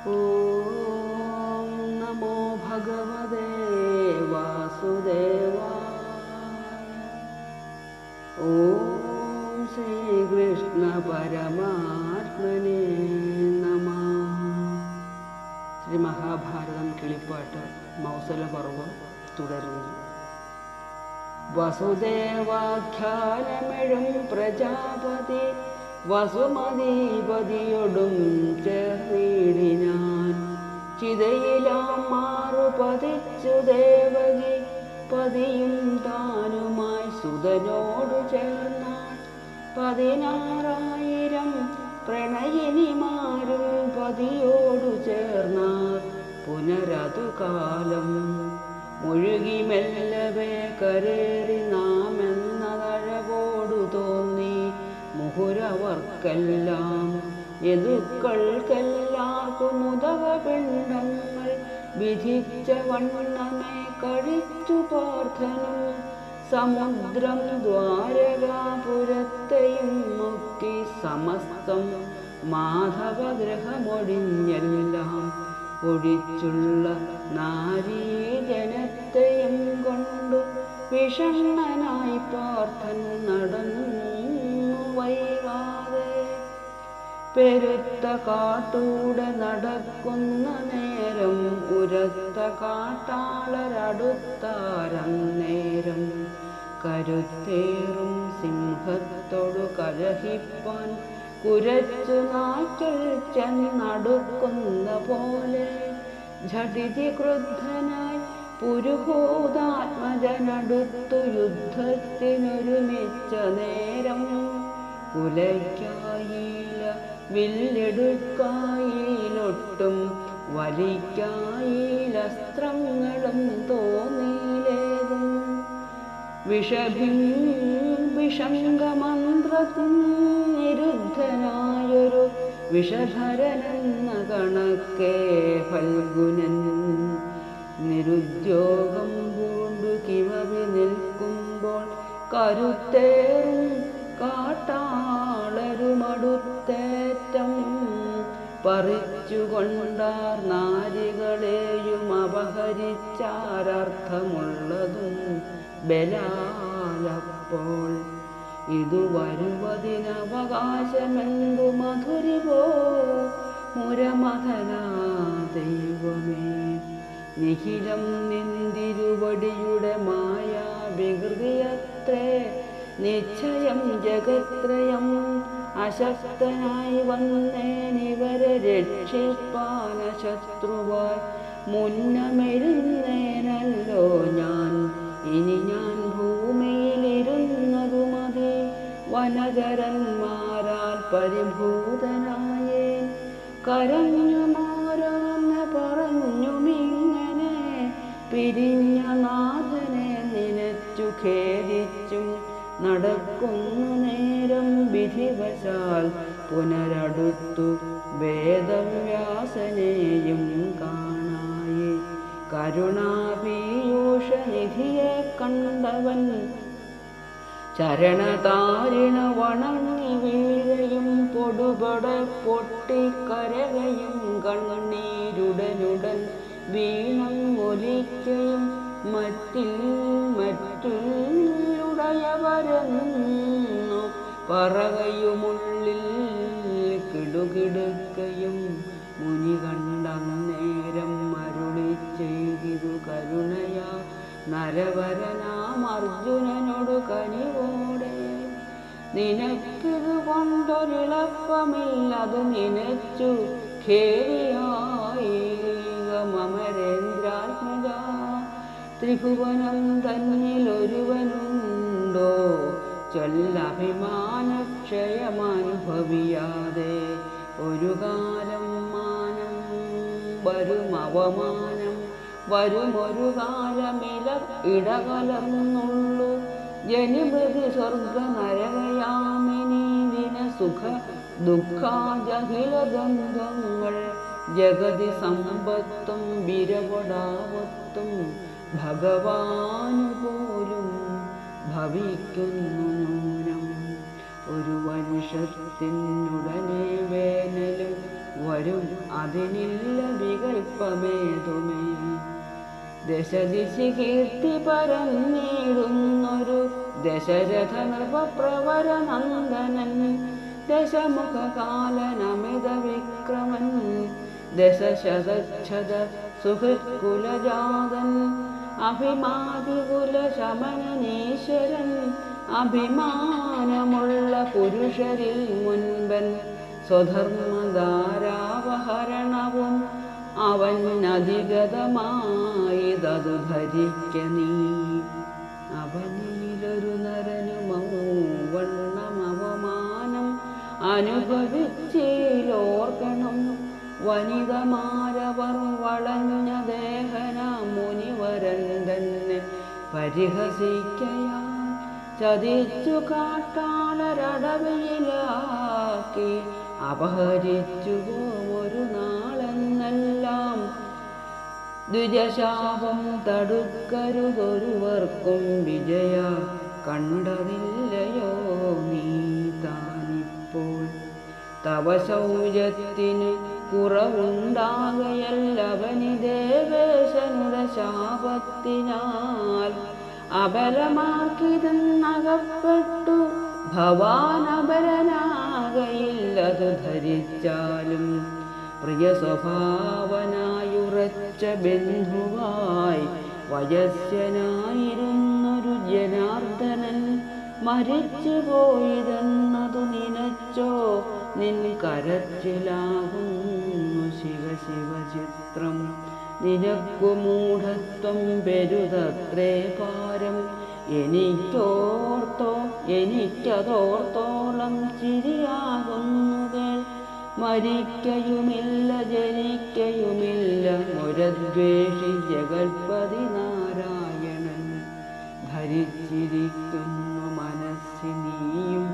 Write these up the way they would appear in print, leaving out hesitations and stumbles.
ഓം നമോ ഭഗവതേ വാസുദേവായ. ഓം ശ്രീകൃഷ്ണ പരമാത്മനേ നമഃ. ശ്രീ മഹാഭാരതം കിളിപ്പാട്ട് മൗസലപർവ്വം തുടരുന്നു. വസുദേവാഖ്യാനമെഴും പ്രജാപതി വസുമതീപതിയൊടും ചേർന്നിടിനാൻ. ചിതയിലാം മാറുപതിച്ചു ദേവകി പതിയും താനുമായി സുതനോടു ചേർന്നാൻ. 16,000 പ്രണയിനിമാരും പതിയോടു ചേർന്നാർ. പുനരതു കാലം മുഴുകി മെല്ലവേ കരേറി നാമെന്നതഴകോടു തോന്നി. മുഹുരവർക്കെല്ലാം യദുക്കൾക്കെല്ലാവർക്കും ഉദകപിണ്ഡങ്ങൾ വിധിച്ച വണ്ണമേ കഴിച്ചു പാർത്ഥനും. സമുദ്രം ദ്വാരകാപുരത്തെയും മുക്കി സമസ്തം മാധവഗ്രഹമൊഴിഞ്ഞെല്ലാം ഒഴിച്ചുള്ള നാരീജനത്തെയും കൊണ്ടു വിഷണ്ണനായി പാർത്ഥൻ നടന്നു വൈകാതെ. പെരുത്ത കാട്ടൂടെ നടക്കുന്ന നേരം ഉരത്ത കാട്ടാളരടുത്താരന്നേരം. കരുത്തേറും സിംഹത്തോടു കലഹിപ്പാൻ കുരച്ചു നായ്ക്കൾ ചെന്നടുക്കുന്ന പോലെ. ഝടിതി ക്രുദ്ധനായി പുരുഹൂതാത്മജനടുത്തു യുദ്ധത്തിനൊരുമിച്ച നേരം. കുലയ്ക്കായില വില്ലെടുക്കായിലൊട്ടും വലിക്കായിലസ്ത്രങ്ങളും തോന്നിയിലേതും. വിഷംഗമന്ത്രത്തിൻ നിരുദ്ധനായൊരു വിഷധരനെന്ന കണക്കേ ഫൽഗുനൻ. നിരുദ്യോഗം പൂണ്ടു കിമവി നിൽക്കുമ്പോൾ കരുത്തേറും കാട്ടാളരുമടുത്തേറ്റം. പറിച്ചുകൊണ്ടാർ നാരികളെയും അപഹരിച്ചാരർത്ഥമുള്ളതും ബലാലപ്പോൾ. ഇതു വരുവതിനവകാശമെന്തു മധുരിവോ മുരമഥനാ ദൈവമേ. നിഖിലം നിന്തിരുവടിയുടെ മായാ വികൃതിയത്രേ. നിശ്ചയം ജഗത്രയം അശക്തനായി വന്നേനിവരെ രക്ഷിപ്പാന ശത്രുവായി. മുന്നമെഴുന്നേനല്ലോ ഞാൻ, ഇനി ഞാൻ ഭൂമിയിലിരുന്നതു മതി. വനചരന്മാരാൽ പരിഭൂതനായേൻ. കരഞ്ഞുമാരാന്ന് പറഞ്ഞുമിങ്ങനെ പിരിഞ്ഞ നാഥനെ നിനച്ചു ഖേദിച്ചും നടക്കുന്നു നേരം. വിധിവശാൽ പുനരടുത്തു വേദവ്യാസനെയും കാണായി. കരുണാപീയൂഷനിധിയെ കണ്ടവൻ ചരണതാരിണ വണങ്ങി വീഴയും പൊടുപടെ പൊട്ടിക്കരകയും കണ്ണീരുടനുടൻ വീണം ഒലിക്കയും. മറ്റുടയവരെന്നു പറകയുമുള്ളിൽ കിടുകിടുക്കയും. മുനി കണ്ടന്നേരം അരുളി ചെയ്തിതു കരുണയാ നരവരനാം അർജുനനോടു കനിവോടെ. നിനക്കിതു കൊണ്ടൊരിളപ്പമില്ലതു നിനച്ചു ഖേദിയായി അമരേന്ദ്രാത്മജ. ത്രിഭുവനം തന്നിലൊരുവനുണ്ടോ ചൊല്ലഭിമാനക്ഷയമനുഭവിയാതെ. ഒരു കാലം മാനം വരും അവമാനം വരുമൊരു കാലമില ഇടകലർന്നുള്ളു. ജനിമൃതി സ്വർഗ നരകയാമിനി ദിന സുഖ ദുഃഖാജഹിലദ്വന്ദ്വങ്ങൾ. ജഗതി സമ്പത്തും വിരവടാവത്തും ഭഗവാനു പോലും ഭവിക്കുന്നു നൂനം. ഒരു വനുഷത്തിനുടനെ വേനലും വരും അതിനില്ല വികൽപ്പമേതുമേ. ദശദിശി കീർത്തി പരന്നിടുന്നൊരു ദശരഥ നൃപപ്രവര നന്ദനൻ, ദശമുഖകാലനമിത വിക്രമൻ, ദശശതച്ഛത സുഹൃത്കുലജാതൻ, അഭിമാതികുല ശമനനീശ്വരൻ, അഭിമാനമുള്ള പുരുഷരിൽ മുൻപൻ, സ്വധർമ്മധാരാവഹരണവും അവൻ അധിഗതമായിതതു ധരിക്ക നീ. അവനിലൊരു നരനുമൗവണ്ണം അവമാനം അനുഭവിച്ചിലോർക്കണം. വനിതമാരവർ വളഞ്ഞ ദേഹന മുനിവരൻ തന്നെ പരിഹസിക്കയാൽ ചതിച്ചു കാട്ടാളരടവയിലാക്കി അപഹരിച്ചു ഒരു നാളെന്നെല്ലാം. ദ്വിജശാപം തടുക്കരുതൊരുവർക്കും വിജയ കണ്ടതില്ലയോ നീ താനിപ്പോൾ. തവ ശൗര്യത്തിന് കുറവുണ്ടാകയല്ലവനി ദേവേശനുടെ ശാപത്തിനാൽ. അബലമാക്കിതെന്നകപ്പെട്ടു ഭവാനബലനാകയില്ലതു ധരിച്ചാലും. പ്രിയ സ്വഭാവനായുറച്ച ബന്ധുവായി വയസ്യനായിരുന്നൊരു ജനാർദ്ദനൻ മരിച്ചു പോയതെന്നതു നിനച്ചോ നിൻ കരച്ചിലാകുന്നു ശിവ ശിവചിത്രം. നിനക്കു മൂഢത്വം പെരുതത്രേ പാരം. എനിക്കതോർത്തോളം ചിരിയാകുന്നു കേൾ. മരിക്കയുമില്ല ജനിക്കയുമില്ല മുരദ്വേഷി ജഗൽപതി നാരായണൻ. ധരിച്ചിരിക്കുന്നു മനസ്സിനീയും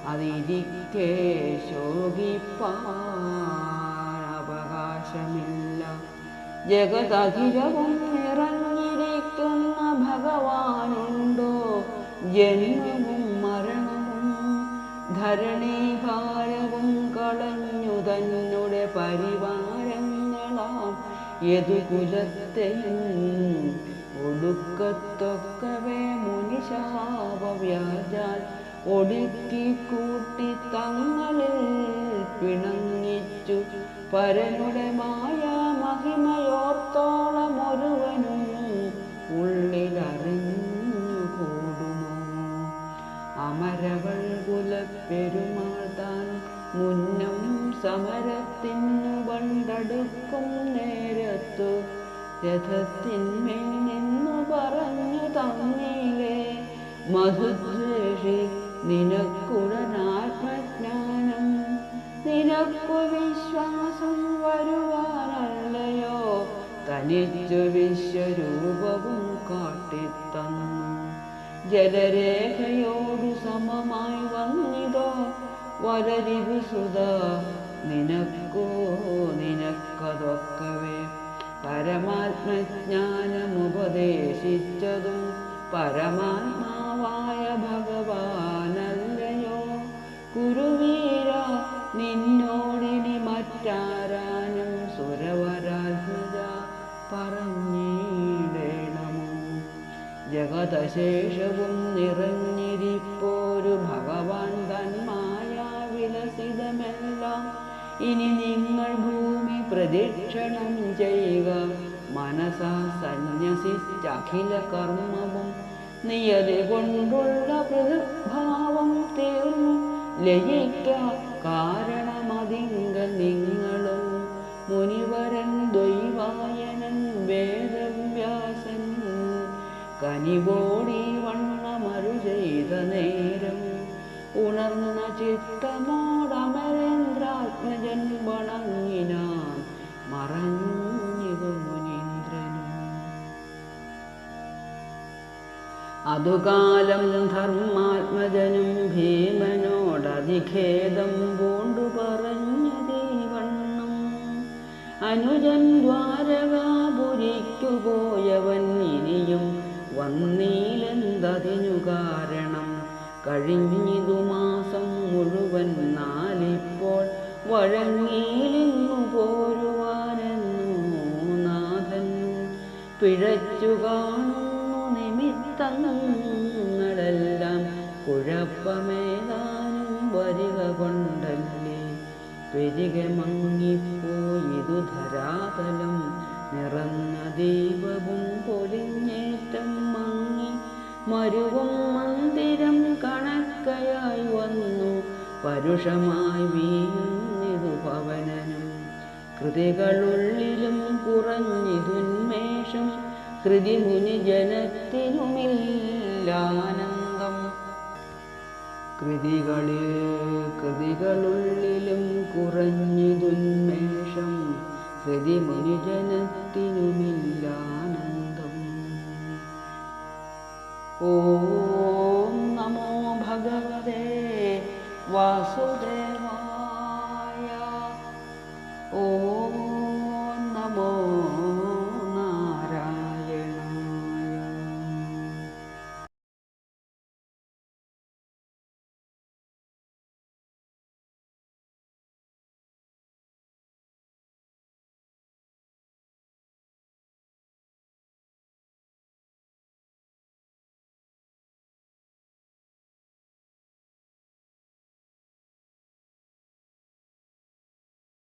അതിരിക്കേ ശോകിപ്പാൻ ജഗതഖിലവും നിറഞ്ഞിരിക്കുന്ന ഭഗവാനുണ്ടോ. ജന്മവും മരണവും ധരണീഭാരവും കളഞ്ഞു തന്നുടെ പരിവാരങ്ങളാം യദുകുലത്തെ ഒടുക്കത്തൊക്കവേ മുനിശാപവ്യാജാൽ ഒടുക്കി കൂട്ടി തങ്ങളിൽ പിണങ്ങിച്ചു. പരനുടെ മായ മഹിമയോർത്തോളം ഒരുവനും ഉള്ളിലറിഞ്ഞുകൂടുമോ. അമരവൾ കുലപ്പെരുമാൾ താൻ മുന്നം സമരത്തിനു പണ്ടടുക്കും നേരത്തു രഥത്തിന്മേൽ നിന്നു പറഞ്ഞു തന്നീലേ. മധുദ്വേഷി നിനക്കുടനാത്മജ്ഞാനം നിനക്കു വിശ്വാസം വരുവാനല്ലയോ. തനിച്ചു വിശ്വരൂപവും കാട്ടിത്തന്നു ജലരേഖയോടു സമമായി വന്നിതോ വരരിപുസുത. നിനക്കതൊക്കവേ പരമാത്മജ്ഞാനമുപദേശിച്ചതും പരമാത്മാവായ ഭഗവാനല്ലയോ. കുരുവീര നിന്നോടിനി മറ്റാരാനും സുരവരാത്മജ പറഞ്ഞിടേണമോ. ജഗതശേഷവും നിറഞ്ഞിരിപ്പോരു ഭഗവാൻ തന്മായാ വിലസിതമെല്ലാം ഇനി നിങ്ങൾ ഭൂമി പ്രദക്ഷിണം ചെയ്യുക. മനസാ സന്യസിച്ചഖില കർമ്മവും നിയതി കൊണ്ടുള്ള പൃഥഗ്ഭാവം തീർന്നു ലയിക്ക. കാരണമതിങ്കൽ നിങ്ങളും മുനിവരൻ ദ്വൈവായനൻ വേദവ്യാസൻ കനിവോടി വണ്ണമരു ചെയ്ത നേരം ഉണർന്ന ചിത്തമോടമരേന്ദ്രാത്മജൻ വണങ്ങിനാൻ മറഞ്ഞിതു മുനീന്ദ്രനും. അതുകാലം ധർമാത്മജനും ഭീമനോടതിഖേദം പൂണ്ടു പറഞ്ഞതീ വണ്ണം. അനുജൻ ദ്വാരകാപുരിക്കു പോയവൻ ഇനിയും വന്നീലെന്തതിനു കാരണം. കഴിഞ്ഞിതു മാസം മുഴുവൻ നാലിപ്പോൾ വഴങ്ങിയിലിങ്ങ പിഴച്ചു കാണുന്നു നിമിത്തങ്ങളെല്ലാം കുഴപ്പമേതാനും വരിക കൊണ്ടല്ലേ. പെരുകെ മങ്ങിപ്പോയിതു ധരാതലം, നിറഞ്ഞ ദീപവും പൊലിഞ്ഞേറ്റം മങ്ങി. മരുവും മന്ദിരം കണക്കയായി വന്നു, പരുഷമായി വീഴുന്നിതു പവനനും. കൃതികളുള്ളിലും കുറഞ്ഞിതുന്മേഷം, കൃതി മുനി ജനത്തിനുമില്ലാനന്ദം. കൃതികളുള്ളിലും കുറഞ്ഞിതുന്മേഷം, കൃതി മുനി ജനത്തിനുമില്ലാനന്ദം. ഓം നമോ ഭഗവതേ വാസുദേവായ. ഓം നമോ